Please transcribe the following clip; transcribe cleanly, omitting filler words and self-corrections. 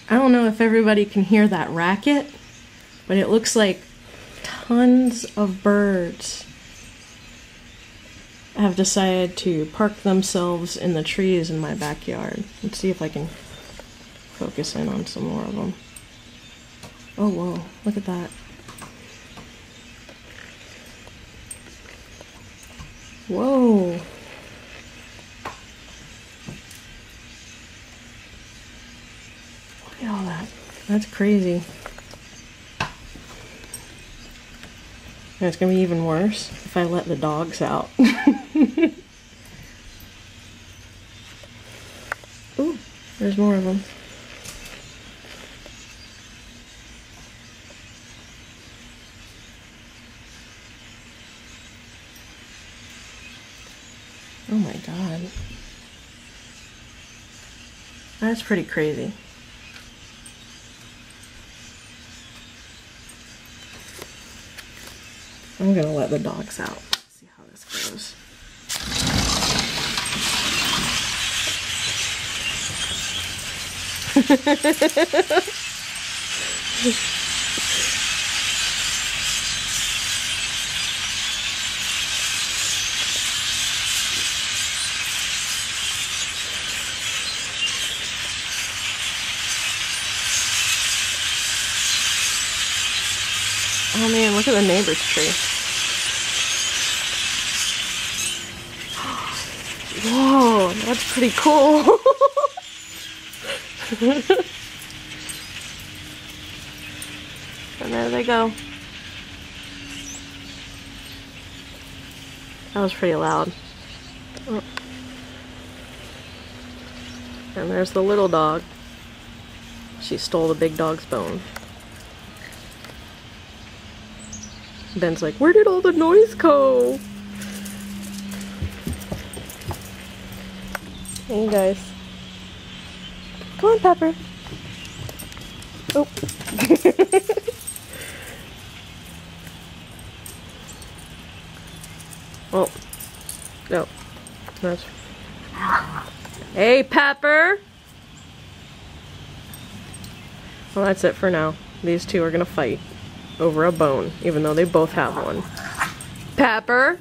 I don't know if everybody can hear that racket, but it looks like tons of birds have decided to park themselves in the trees in my backyard. Let's see if I can focus in on some more of them. Oh, whoa, look at that. Whoa. Look at all that. That's crazy. And it's gonna be even worse if I let the dogs out. Ooh, there's more of them. Oh my god. That's pretty crazy. I'm gonna let the dogs out. See how this goes. Oh man, look at the neighbor's tree. Whoa, that's pretty cool. And there they go. That was pretty loud. Oh. And there's the little dog. She stole the big dog's bone. Ben's like, where did all the noise go? Hey you guys. Come on, Pepper. Oh. Oh. No. That's... Hey, Pepper! Well, that's it for now. These two are gonna fight over a bone, even though they both have one. Pepper!